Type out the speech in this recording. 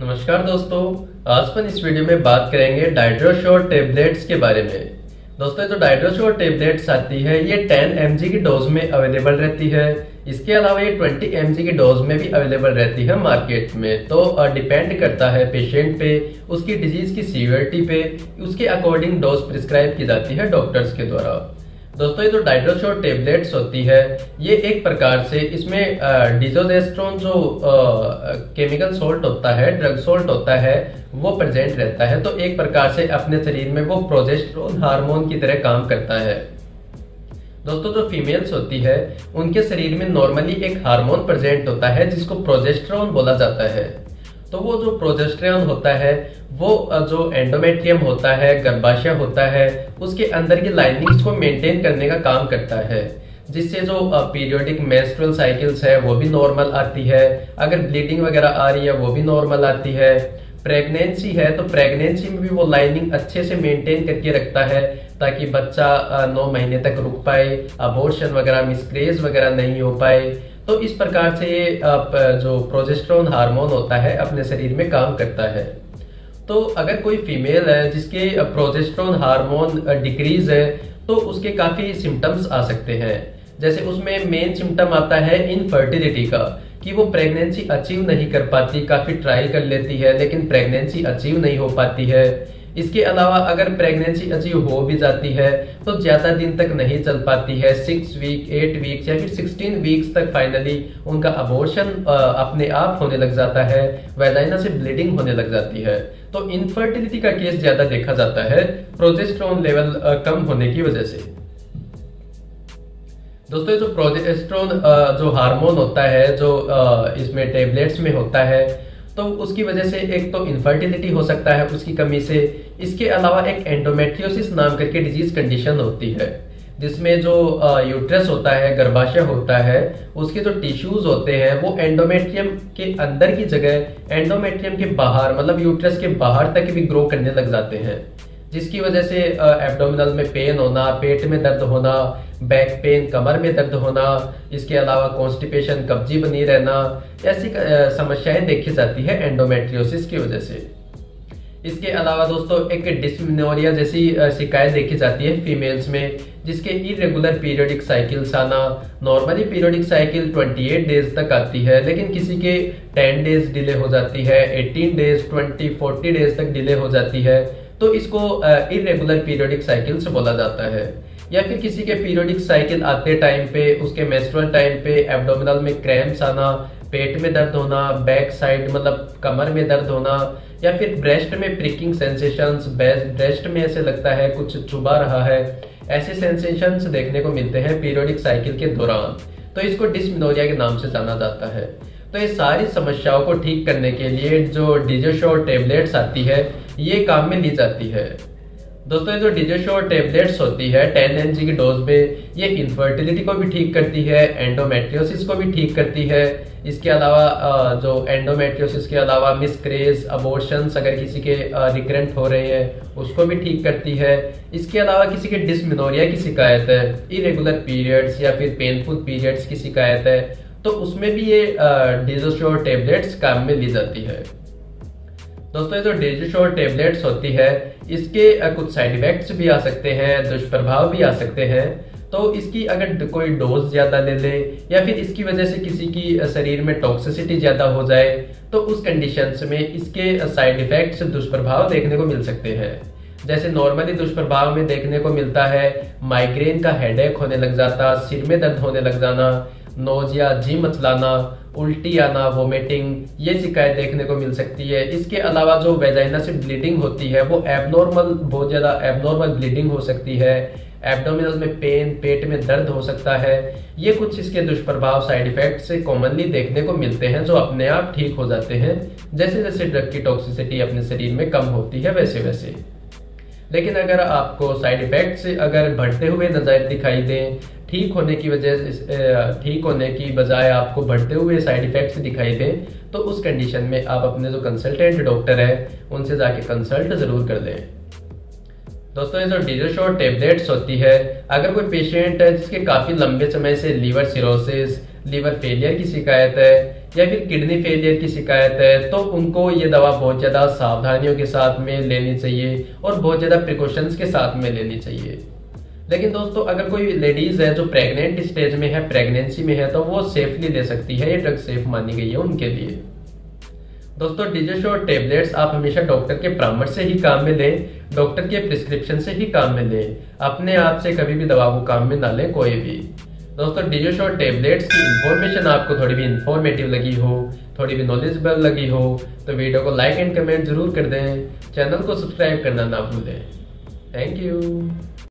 नमस्कार दोस्तों। आज अपन इस वीडियो में बात करेंगे डाइड्रोश्योर टेबलेट्स के बारे में। दोस्तों जो डाइड्रोश्योर टेबलेट्स आती है ये 10 mg की डोज में अवेलेबल रहती है। इसके अलावा ये 20 mg की डोज में भी अवेलेबल रहती है मार्केट में। तो डिपेंड करता है पेशेंट पे, उसकी डिजीज की सीवियरिटी पे, उसके अकॉर्डिंग डोज प्रिस्क्राइब की जाती है डॉक्टर्स के द्वारा। दोस्तों ये जो डाइड्रोश्योर टेबलेट्स होती है ये एक प्रकार से इसमें डिजोडेस्ट्रोन जो केमिकल सोल्ट होता है, ड्रग सोल्ट होता है, वो प्रेजेंट रहता है। तो एक प्रकार से अपने शरीर में वो प्रोजेस्टेरोन हार्मोन की तरह काम करता है। दोस्तों जो फीमेल्स होती है उनके शरीर में नॉर्मली एक हार्मोन प्रेजेंट होता है जिसको प्रोजेस्टेरोन बोला जाता है। तो वो जो प्रोजेस्टेरोन होता है वो जो एंडोमेट्रियम होता है, गर्भाशय होता है, उसके अंदर की लाइनिंग्स को मेंटेन करने का काम करता है, जिससे जो पीरियोडिक मेंस्ट्रुअल साइकिल्स है वो भी नॉर्मल आती है। अगर ब्लीडिंग वगैरह आ रही है वो भी नॉर्मल आती है। प्रेगनेंसी है तो प्रेगनेंसी में भी वो लाइनिंग अच्छे से मेंटेन करके रखता है ताकि बच्चा 9 महीने तक रुक पाए, अबॉर्शन वगैरह, मिसकैरेज वगैरह नहीं हो पाए। तो इस प्रकार से ये जो प्रोजेस्टेरोन हार्मोन होता है अपने शरीर में काम करता है। तो अगर कोई फीमेल है जिसके प्रोजेस्टेरोन हार्मोन डिक्रीज है तो उसके काफी सिम्टम्स आ सकते हैं। जैसे उसमें मेन सिम्टम आता है इनफर्टिलिटी का, कि वो प्रेगनेंसी अचीव नहीं कर पाती, काफी ट्राई कर लेती है लेकिन प्रेगनेंसी अचीव नहीं हो पाती है। इसके अलावा अगर प्रेगनेंसी अचीव हो भी जाती है तो ज्यादा दिन तक नहीं चल पाती है। 6 वीक, 8 वीक्स या फिर 16 वीक्स तक फाइनली उनका अबॉर्शन अपने आप होने लग जाता है, वैजाइना से ब्लीडिंग होने लग जाती है। तो इनफर्टिलिटी का केस ज्यादा देखा जाता है प्रोजेस्टेरोन लेवल कम होने की वजह से। दोस्तों जो प्रोजेस्टेरोन जो हार्मोन होता है जो इसमें टेबलेट्स में होता है तो उसकी वजह से एक तो इनफर्टिलिटी हो सकता है उसकी कमी से। इसके अलावा एक एंडोमेट्रियोसिस नाम करके डिजीज कंडीशन होती है जिसमें जो यूट्रस होता है, गर्भाशय होता है, उसके जो टिश्यूज होते हैं वो एंडोमेट्रियम के अंदर की जगह एंडोमेट्रियम के बाहर, मतलब यूट्रस के बाहर तक भी ग्रो करने लग जाते हैं, जिसकी वजह से एब्डोमिनल में पेन होना, पेट में दर्द होना, बैक पेन, कमर में दर्द होना, इसके अलावा कॉन्स्टिपेशन, कब्जी बनी रहना, ऐसी समस्याएं देखी जाती है एंडोमेट्रियोसिस की वजह से। इसके अलावा दोस्तों एक डिस्मेनोरिया जैसी शिकायत देखी जाती है फीमेल्स में, जिसके इरेगुलर पीरियोडिक साइकिल्स आना। नॉर्मली पीरियोडिक साइकिल 28 डेज तक आती है लेकिन किसी के 10 डेज डिले हो जाती है, 18 डेज, 20, 40 डेज तक डिले हो जाती है। तो इसको इरेगुलर पीरियोडिक साइकिल्स बोला जाता है। या फिर किसी के पीरियोडिक साइकिल आते टाइम पे, उसके मेंस्ट्रुअल टाइम पे एब्डोमिनल में क्रैम्प्स आना, पेट में दर्द होना, बैक साइड मतलब कमर में दर्द होना, या फिर ब्रेस्ट में प्रिकिंग सेंसेशंस, ब्रेस्ट में ऐसे लगता है कुछ चुभा रहा है, ऐसे सेंसेशंस देखने को मिलते हैं पीरियोडिक साइकिल के दौरान। तो इसको डिस्मेनोरिया के नाम से जाना जाता है। तो ये सारी समस्याओं को ठीक करने के लिए जो डिजोश्योर टेबलेट्स आती है ये काम में ली जाती है। दोस्तों ये जो डिजोश्योर टेबलेट्स होती है 10 mg की डोज में, ये इनफर्टिलिटी को भी ठीक करती है, एंडोमेट्रियोसिस को भी ठीक करती है। इसके अलावा जो एंडोमेट्रियोसिस के अलावा मिसकैरेज, अबॉर्शंस अगर किसी के रिकरेंट हो रहे हैं उसको भी ठीक करती है। इसके अलावा किसी के डिस्मेनोरिया की शिकायत है, इरेगुलर पीरियड्स या फिर पेनफुल पीरियड्स की शिकायत है, तो उसमें भी ये डिजोश्योर टेबलेट्स काम में ली जाती है। दोस्तों ये जो डिजोश्योर टेबलेट्स होती है इसके कुछ साइड इफेक्ट्स भी आ सकते हैं, दुष्प्रभाव भी आ सकते हैं। तो इसकी अगर कोई डोज ज्यादा ले ले या फिर इसकी वजह से किसी की शरीर में टॉक्सिसिटी ज्यादा हो जाए तो उस कंडीशंस में इसके साइड इफेक्ट्स, दुष्प्रभाव देखने को मिल सकते हैं। जैसे नॉर्मली दुष्प्रभाव में देखने को मिलता है माइग्रेन का हेडेक होने लग जाता, सिर में दर्द होने लग जाना, नोजिया, जी मचलाना, उल्टी आना, वोमिटिंग, ये शिकायत देखने को मिल सकती है। इसके अलावा जो वेजाइना से ब्लीडिंग होती है वो एबनॉर्मल, बहुत ज्यादा एबनॉर्मल ब्लीडिंग हो सकती है। एब्डोमिनल में पेन, पेट में दर्द हो सकता है। ये कुछ इसके दुष्प्रभाव, साइड इफेक्ट से कॉमनली देखने को मिलते हैं जो अपने आप ठीक हो जाते हैं जैसे जैसे ड्रग की टॉक्सिसिटी अपने शरीर में कम होती है वैसे वैसे। लेकिन अगर आपको साइड इफेक्ट्स अगर बढ़ते हुए नजर दिखाई दें, ठीक होने की बजाय आपको बढ़ते हुए साइड इफेक्ट्स दिखाई दें, तो उस कंडीशन में आप अपने जो कंसल्टेंट डॉक्टर है उनसे जाके कंसल्ट जरूर कर लें। दोस्तों ये जो डिजोश्योर टेबलेट्स होती है, अगर कोई पेशेंट है जिसके काफी लंबे समय से लीवर सिरोसिस, लीवर फेलियर की शिकायत है, या फिर किडनी फेलियर की शिकायत है, तो उनको ये दवा बहुत ज़्यादा सावधानियों के साथ में लेनी चाहिए और बहुत ज़्यादा प्रिकॉशंस के साथ में लेनी चाहिए। लेकिन दोस्तों अगर कोई लेडीज है जो प्रेग्नेंट स्टेज में है, प्रेगनेंसी में है, तो वो सेफली ले सकती है, ये ड्रग सेफ मानी गई है उनके लिए। दोस्तों डिजिश्योर टेबलेट्स आप हमेशा डॉक्टर के परामर्श से ही काम में लें, डॉक्टर के प्रिस्क्रिप्शन से ही काम में लें, अपने आप से कभी भी दवा को काम में ना लें कोई भी। दोस्तों डिजिश्योर टेबलेट्स की इंफॉर्मेशन आपको थोड़ी भी इंफॉर्मेटिव लगी हो, थोड़ी भी नॉलेजेबल लगी हो, तो वीडियो को लाइक एंड कमेंट जरूर कर दें, चैनल को सब्सक्राइब करना ना भूलें। Thank you.